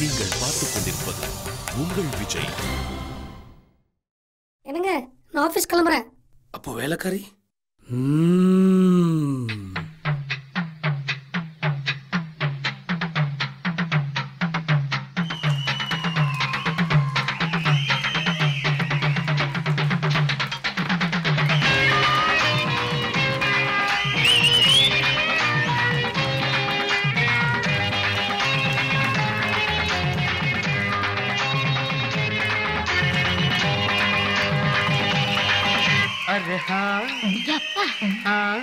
நீங்கள் பார்த்துக் கொண்டிருப்பது உங்கள் விஜய். என்னங்க, நான் ஆபீஸ் கிளம்புறேன். அப்போ வேலைக்காரி अरे हाँ यप्पा हाँ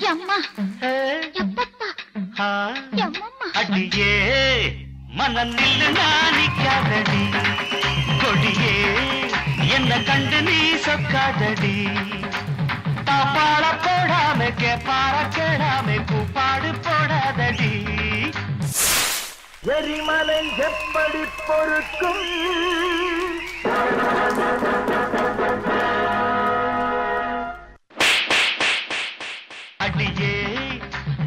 यम्मा यप्पत्ता हाँ यम्मम्मा अडिये मननिल नानिक्कादडी कोडिये एन्न कंडु नी सोक्कादडी तापाळ पोडामे केपाळ केडामे कूपाडु पोडादडी எரிமலை எப்படி பொறுக்கும் அடியே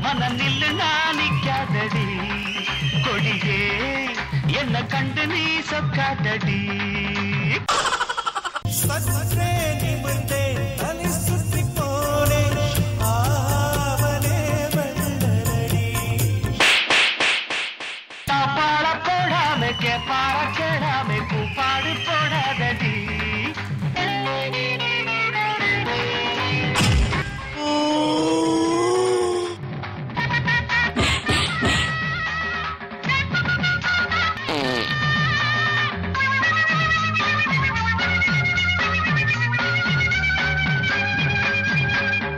மனநில் நானிக்காதடி கொடியே என்ன கண்டு நீ சொக்காதடி சற்றே நிமிர்ந்தே தலை சுத்தி போனே ஆவலே வெள்ளடி தாப்பாள போடாமே கேப்பார கேடாமே கூப்பாடு போடாதடி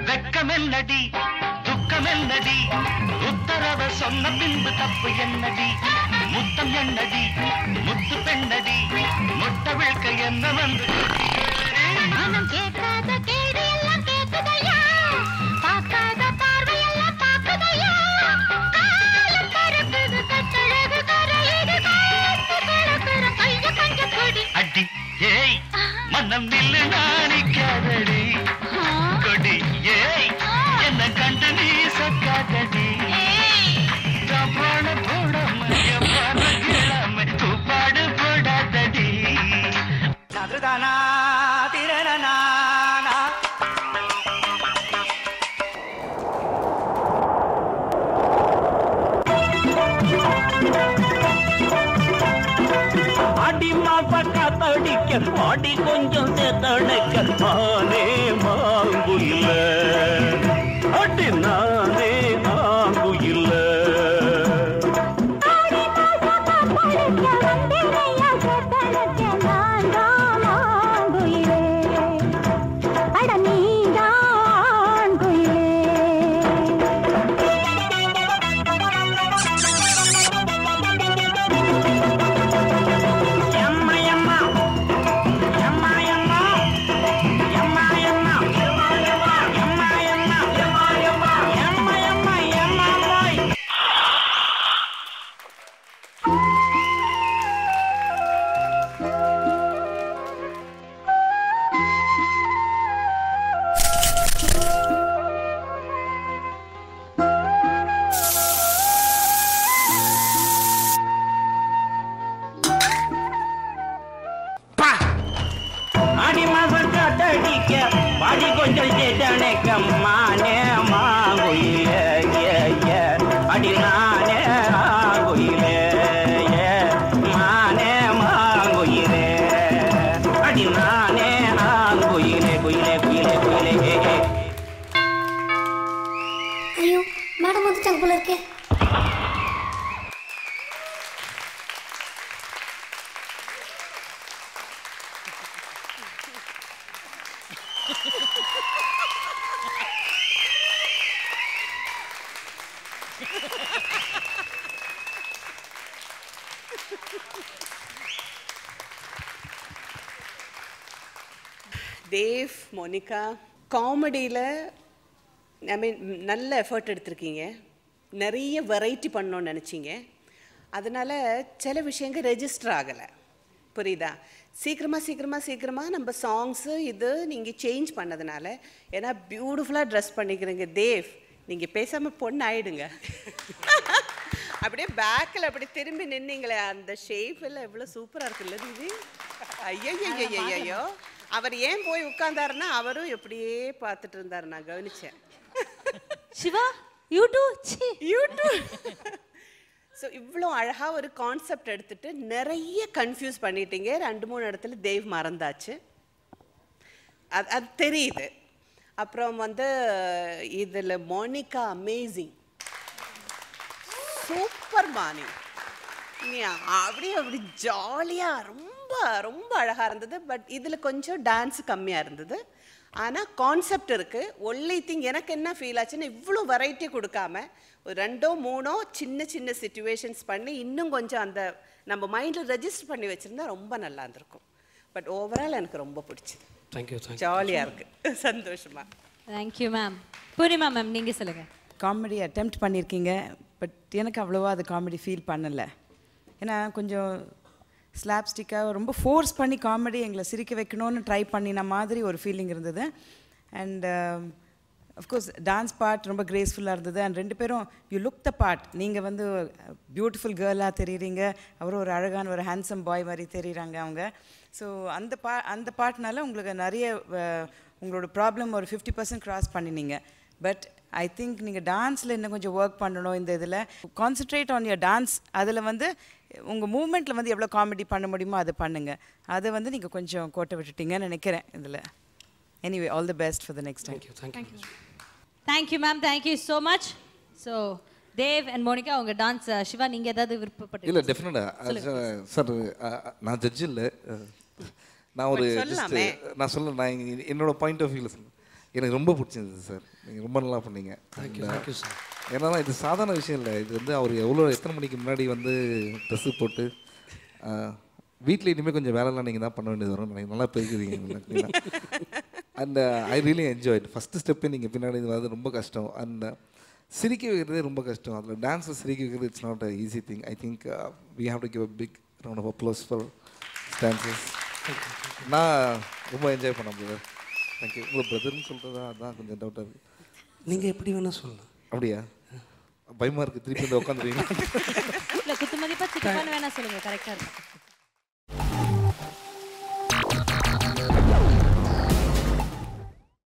வெக்கமெல்லடி துக்கமெல்லடி உத்தரவ சொன்ன பின்பு தப்பு என்னடி முத்தம் என்னடி முத்து பெண்ணடி முட்ட விழ்க்க என்ன வந்து மனம் கேட்காத கேடு எல்லாம் கேட்குதையா பார்க்காத பார்வை எல்லாம் பார்க்குதையா காலம் பறக்குது கட்டழகு கரையுது காத்து கலக்குற கைய கஞ்ச கொடி அடி ஏய் மனம் நில்லு நாணிக்காதடி கொடி ஏய் என்ன கண்டு நீ சொக்காதடி தப்பான போடாம எப்பான கிழமை தூப்பாடு போடாதடி நதுதானா திரணனா அடிமா பக்கத்தடிக்க பாடி கொஞ்சம் சேத்தடைக்க நானே மாங்குயில அடி நானே மாங்குயில பாடி கொஞ்சம் சேத்தனைக்க மானே மாங்குயில அடி நானே ஆங்குயில மானே மாங்குயில அடி நானே ஆங்குயில குயிலே குயிலே குயிலே ஐயோ, மேடம் வந்துட்டாங்க போல இருக்கே. தேவ், மோனிகா, காமெடியில் நல்ல எஃபர்ட் எடுத்திருக்கீங்க. நிறைய வெரைட்டி பண்ணணும்னு நினச்சிங்க. அதனால் சில விஷயங்கள் ரெஜிஸ்டர் ஆகலை. புரியுதா? சீக்கிரமாக நம்ம சாங்ஸு இது நீங்கள் சேஞ்ச் பண்ணதுனால, ஏன்னா பியூட்டிஃபுல்லாக ட்ரெஸ் பண்ணிக்கிறீங்க. தேவ், நீங்கள் பேசாமல் பொண்ணு ஆயிடுங்க. அப்படியே பேக்கில் அப்படி திரும்பி நின்னீங்களே அந்த ஷேப் எல்லாம் எவ்வளோ சூப்பராக இருக்குல்ல தீதி. ஐயோ அவர் ஏன் போய் உட்கார்ந்தாருன்னா அவரும் எப்படியே பார்த்துட்டு இருந்தாரு, நான் கவனிச்சேன். சிவா யூடியூப் ஸோ இவ்வளோ அழகாக ஒரு கான்செப்ட் எடுத்துட்டு நிறைய கன்ஃபியூஸ் பண்ணிட்டீங்க. 2-3 இடத்துல தேவ் மறந்தாச்சு, அது தெரியுது. அப்புறம் வந்து இதில் மோனிகா அமேசிங், சூப்பர் மார்னிங். நீ அப்படி ஜாலியாக ரொம்ப ரொம்ப அழகாக இருந்தது. பட் இதில் கொஞ்சம் டான்ஸ் கம்மியாக இருந்தது. ஆனால் கான்செப்ட் இருக்குது. ஒன்லி திங் எனக்கு என்ன ஃபீல் ஆச்சுன்னா, இவ்வளோ வெரைட்டி கொடுக்காம ஒரு 2-3 சின்ன சின்ன சிச்சுவேஷன்ஸ் பண்ணி இன்னும் கொஞ்சம் அந்த நம்ம மைண்டில் ரெஜிஸ்டர் பண்ணி வச்சுருந்தா ரொம்ப நல்லா இருந்திருக்கும். பட் ஓவரால் எனக்கு ரொம்ப பிடிச்சது. தேங்க்யூ. ஜாலியாக இருக்குது, சந்தோஷமா. Thank you ma'am. பூர்ணிமா மேம் நீங்கள் சொல்லுங்கள். காமெடி அட்டெம்ப்ட் பண்ணியிருக்கீங்க, பட் எனக்கு அவ்வளோவா அது காமெடி ஃபீல் பண்ணலை. ஏன்னா கொஞ்சம் ஸ்லாப்ஸ்டிக்காக ரொம்ப ஃபோர்ஸ் பண்ணி காமெடி எங்களை சிரிக்க வைக்கணும்னு ட்ரை பண்ணின மாதிரி ஒரு ஃபீலிங் இருந்தது. அண்ட் அஃப்கோர்ஸ் டான்ஸ் பார்ட் ரொம்ப கிரேஸ்ஃபுல்லாக இருந்தது. அண்ட் 2 பேரும் யூ லுக் த பார்ட். நீங்கள் வந்து பியூட்டிஃபுல் கேர்ளாக தெரியுறீங்க, அவரும் ஒரு அழகான ஒரு ஹேண்ட்ஸம் பாய் மாதிரி தெரியுறாங்க அவங்க. ஸோ அந்த பார்ட்னால உங்களுக்கு நிறைய உங்களோட ப்ராப்ளம் ஒரு 50% க்ராஸ் பண்ணினீங்க. பட் ஐ திங்க் நீங்கள் டான்ஸில் இன்னும் கொஞ்சம் ஒர்க் பண்ணணும். இந்த இதில் கான்சன்ட்ரேட் ஆன் யுவர் டான்ஸ். அதில் வந்து உங்கள் மூமெண்ட்டில் வந்து எவ்வளோ காமெடி பண்ண முடியுமோ அதை பண்ணுங்கள். அதை வந்து நீங்கள் கொஞ்சம் கோட்டை விட்டுட்டீங்கன்னு நினைக்கிறேன் இதில். Anyway all the best for the next time. Thank you ma'am. Thank you so much. So Dev and Monika உங்க டான்ஸ். சிவா நீங்கள் ஏதாவது விருப்பப்பட்டு? இல்லை, டெஃபினட்டாக சார். நான் ஜட்ஜ் இல்லை, நான் ஒரு நான் சொல்ல நான் என்னோட பாயிண்ட் ஆஃப் வியூவில் சொல்லுங்கள். எனக்கு ரொம்ப பிடிச்சிருந்தது சார், நீங்கள் ரொம்ப நல்லா பண்ணீங்க. Thank you sir. ஏன்னா இது சாதாரண விஷயம் இல்லை. இது வந்து அவர் எத்தனை மணிக்கு முன்னாடி வந்து ட்ரெஸ்ஸு போட்டு வீட்டில் இனிமேல் கொஞ்சம் வேலைலாம் நீங்கள் தான் பண்ண வேண்டியது வரும். நீங்கள் நல்லா போய்க்குறீங்க. And I really enjoyed. First ஸ்டெப்பே நீங்கள் பின்னாடி இது வந்து ரொம்ப கஷ்டம். அண்ட் சிரிக்க வைக்கிறதே ரொம்ப கஷ்டம். அதில் டான்ஸில் சிரிக்க வைக்கிறது it's not a easy thing. I think we have to give a big round of applause for dances. நான் ரொம்ப என்ஜாய் பண்ண முடியாது. தேங்க்யூ. உங்கள் பிரதர்னு சொல்கிறதா அதுதான் கொஞ்சம் டவுட்டாக இருக்குது. நீங்கள் எப்படி வேணால் சொல்லலாம். அப்படியா? பயமாக இருக்குது, திருப்பி வந்து உட்காந்துருவீங்க. இல்லை, குத்து மதிப்பாக சிக்கப்பான்னு வேணா சொல்லுங்கள், கரெக்டாக இருக்கும்.